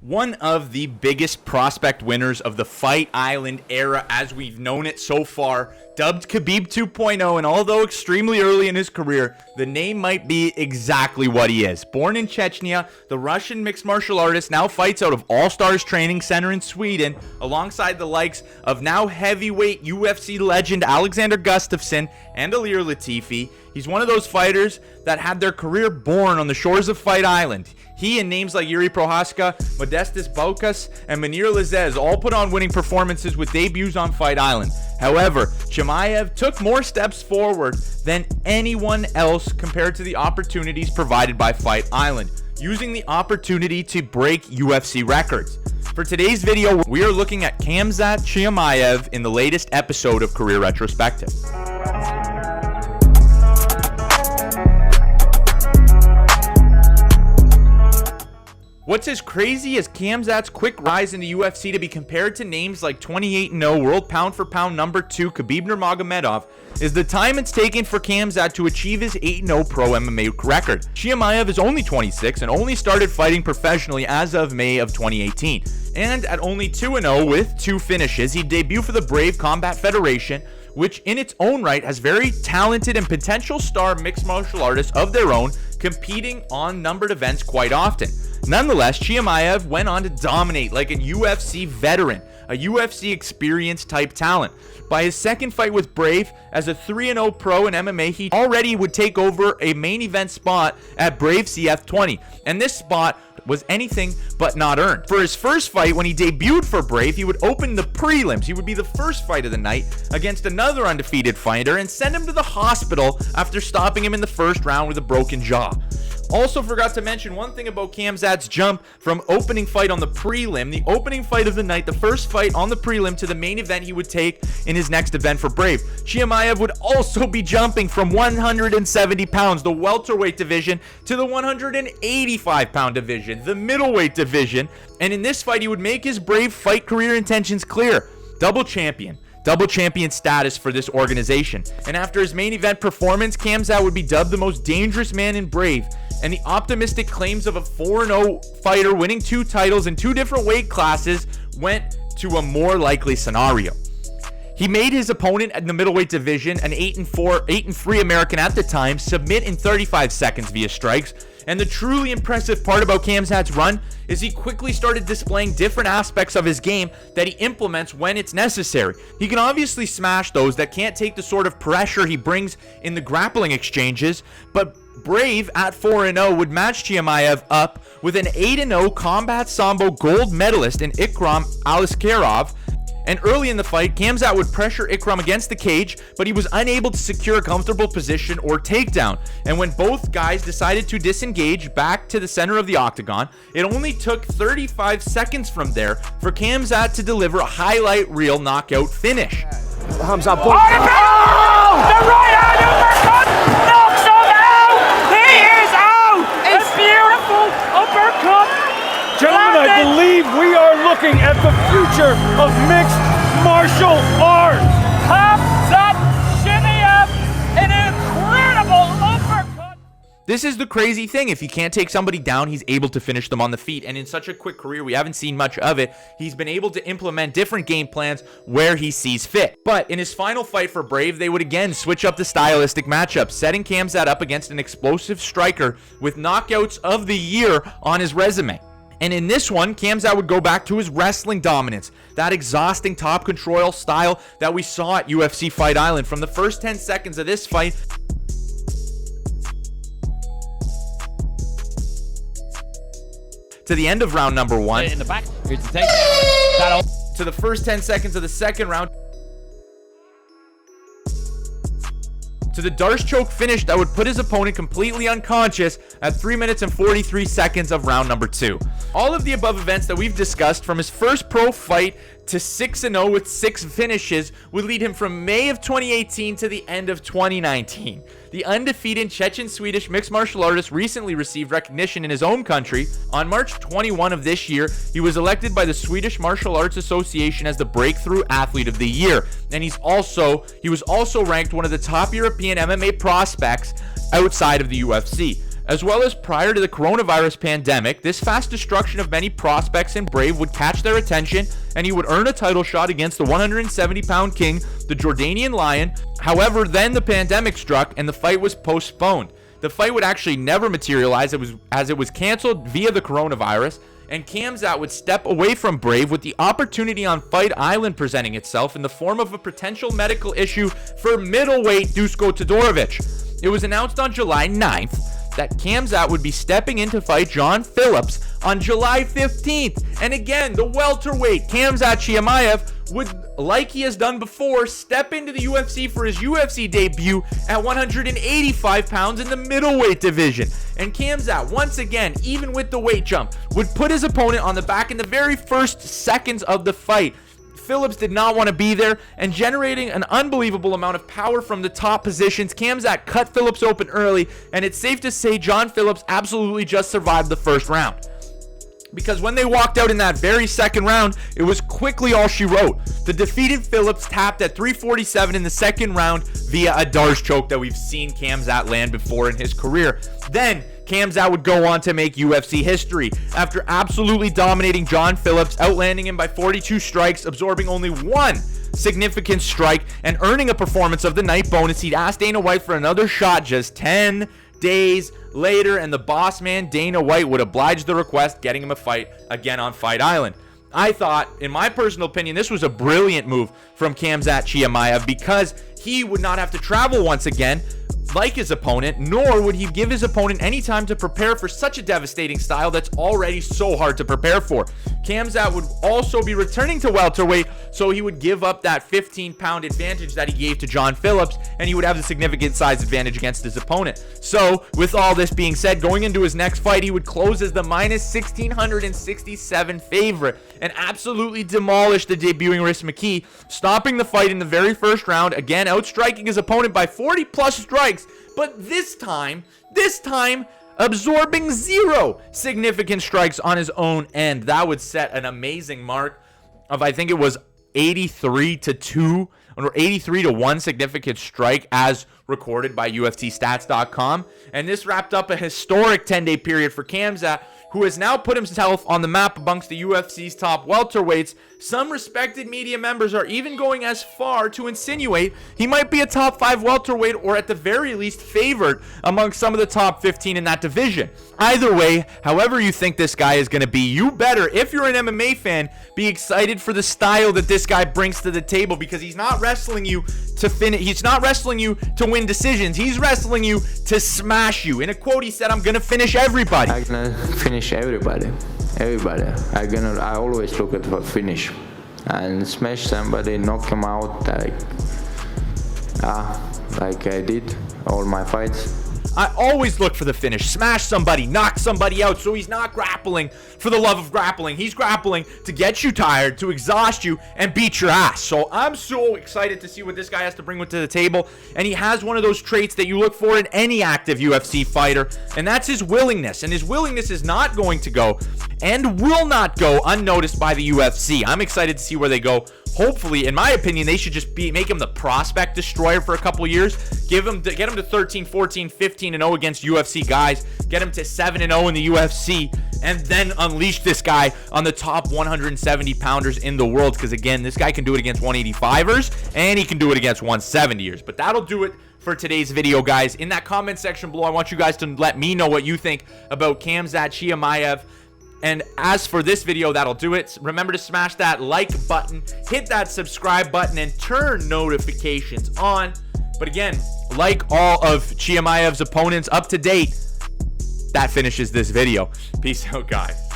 One of the biggest prospect winners of the Fight Island era as we've known it so far, dubbed Khabib 2.0, and although extremely early in his career, the name might be exactly what he is. Born in Chechnya, the Russian mixed martial artist now fights out of All Stars Training Center in Sweden, alongside the likes of now heavyweight UFC legend Alexander Gustafsson and Ilir Latifi. He's one of those fighters that had their career born on the shores of Fight Island. He and names like Yuri Prohaska, Modestas Baukas, and Munir Lazez all put on winning performances with debuts on Fight Island. However, Chimaev took more steps forward than anyone else compared to the opportunities provided by Fight Island, using the opportunity to break UFC records. For today's video, we are looking at Khamzat Chimaev in the latest episode of Career Retrospective. What's as crazy as Khamzat's quick rise in the UFC to be compared to names like 28-0 world pound-for-pound number 2 Khabib Nurmagomedov is the time it's taken for Khamzat to achieve his 8-0 pro MMA record. Chimaev is only 26 and only started fighting professionally as of May of 2018. And at only 2-0 with 2 finishes, he debuted for the Brave Combat Federation, which in its own right has very talented and potential star mixed martial artists of their own competing on numbered events quite often. Nonetheless, Chimaev went on to dominate like a UFC veteran, a UFC experienced type talent. By his second fight with Brave, as a 3-0 pro in MMA, he already would take over a main event spot at Brave CF20, and this spot was anything but not earned. For his first fight, when he debuted for Brave, he would open the prelims. He would be the first fight of the night against another undefeated fighter and send him to the hospital after stopping him in the first round with a broken jaw. Also forgot to mention one thing about Khamzat's jump from opening fight on the prelim, the opening fight of the night, the first fight on the prelim, to the main event he would take in his next event for Brave. Chimaev would also be jumping from 170 pounds, the welterweight division, to the 185-pound division, the middleweight division, and in this fight he would make his Brave fight career intentions clear. Double champion status for this organization. And after his main event performance, Khamzat would be dubbed the most dangerous man in Brave, and the optimistic claims of a 4-0 fighter winning 2 titles in 2 different weight classes went to a more likely scenario. He made his opponent in the middleweight division, an 8-3 American at the time, submit in 35 seconds via strikes. And the truly impressive part about Khamzat's run is he quickly started displaying different aspects of his game that he implements when it's necessary. He can obviously smash those that can't take the sort of pressure he brings in the grappling exchanges, but Brave at 4-0 would match Chimaev up with an 8-0 combat sambo gold medalist in Ikram Aliskerov. And early in the fight, Khamzat would pressure Ikram against the cage, but he was unable to secure a comfortable position or takedown. And when both guys decided to disengage back to the center of the octagon, it only took 35 seconds from there for Khamzat to deliver a highlight reel knockout finish. Khamzat, the right hand uppercut knocks him out. He is out. A beautiful uppercut. Gentlemen, I believe we are looking at the future of mixed martial arts. Khamzat Chimaev, an incredible uppercut. This is the crazy thing. If he can't take somebody down, he's able to finish them on the feet. And in such a quick career, we haven't seen much of it. He's been able to implement different game plans where he sees fit. But in his final fight for Brave, they would again switch up the stylistic matchup, setting Khamzat up against an explosive striker with knockouts of the year on his resume. And in this one, Khamzat would go back to his wrestling dominance, that exhausting top control style that we saw at UFC Fight Island. From the first 10 seconds of this fight to the end of round number 1, In the back. Here's the takedown. to the first 10 seconds of the second round, to the Darce choke finish that would put his opponent completely unconscious at 3 minutes and 43 seconds of round number 2. All of the above events that we've discussed, from his first pro fight to 6-0 with 6 finishes, would lead him from May of 2018 to the end of 2019. The undefeated Chechen-Swedish mixed martial artist recently received recognition in his own country. On March 21 of this year, he was elected by the Swedish Martial Arts Association as the Breakthrough Athlete of the Year, and he was also ranked one of the top European MMA prospects outside of the UFC. As well as prior to the coronavirus pandemic, this fast destruction of many prospects in Brave would catch their attention, and he would earn a title shot against the 170-pound king, the Jordanian Lion. However, then the pandemic struck and the fight was postponed. The fight would actually never materialize as it was canceled via the coronavirus, and Khamzat would step away from Brave with the opportunity on Fight Island presenting itself in the form of a potential medical issue for middleweight Dusko Todorovic. It was announced on July 9th that Khamzat would be stepping in to fight John Phillips on July 15th. And again, the welterweight Khamzat Chimaev would, like he has done before, step into the UFC for his UFC debut at 185 pounds in the middleweight division. And Khamzat, once again, even with the weight jump, would put his opponent on the back in the very first seconds of the fight. Phillips did not want to be there, and generating an unbelievable amount of power from the top positions, Khamzat cut Phillips open early, and it's safe to say John Phillips absolutely just survived the first round. Because when they walked out in that very second round, it was quickly all she wrote. The defeated Phillips tapped at 347 in the second round via a Darce choke that we've seen Khamzat land before in his career. Then Khamzat would go on to make UFC history after absolutely dominating John Phillips, outlanding him by 42 strikes, absorbing only one significant strike, and earning a performance of the night bonus. He'd asked Dana White for another shot just 10 days later, and the boss man Dana White would oblige the request, getting him a fight again on Fight Island. I thought, in my personal opinion, this was a brilliant move from Khamzat Chimaev because he would not have to travel once again like his opponent, nor would he give his opponent any time to prepare for such a devastating style that's already so hard to prepare for. Khamzat would also be returning to welterweight, so he would give up that 15-pound advantage that he gave to John Phillips, and he would have the significant size advantage against his opponent. So, with all this being said, going into his next fight, he would close as the minus 1,667 favorite and absolutely demolish the debuting Rhys McKee, stopping the fight in the very first round, again outstriking his opponent by 40-plus strikes, but this time absorbing 0 significant strikes on his own end. That would set an amazing mark of, I think it was 83-2 or 83-1 significant strike as recorded by UFCstats.com. And this wrapped up a historic 10-day period for Khamzat, who has now put himself on the map amongst the UFC's top welterweights. Some respected media members are even going as far to insinuate he might be a top 5 welterweight, or at the very least favored among some of the top 15 in that division. Either way, however you think this guy is going to be, you better, if you're an MMA fan, be excited for the style that this guy brings to the table, because he's not wrestling you to finish. He's not wrestling you to win decisions. He's wrestling you to smash you. In a quote, he said, "I'm going to finish everybody." I'm going to finish everybody. I always look at the finish and smash somebody, knock him out like I did all my fights. I always look for the finish. Smash somebody, knock somebody out. So he's not grappling for the love of grappling. He's grappling to get you tired, to exhaust you, and beat your ass. So I'm so excited to see what this guy has to bring to the table. And he has one of those traits that you look for in any active UFC fighter, and that's his willingness. And his willingness is not going to go and will not go unnoticed by the UFC. I'm excited to see where they go. Hopefully, in my opinion, they should just make him the prospect destroyer for a couple of years. Get him to 13, 14, 15-0 against UFC guys. Get him to 7-0 in the UFC, and then unleash this guy on the top 170 pounders in the world. Because again, this guy can do it against 185ers, and he can do it against 170ers. But that'll do it for today's video, guys. In that comment section below, I want you guys to let me know what you think about Khamzat Chimaev. And as for this video, that'll do it. Remember to smash that like button, hit that subscribe button, and turn notifications on. But again, like all of Chimaev's opponents up to date, that finishes this video. Peace out, guys.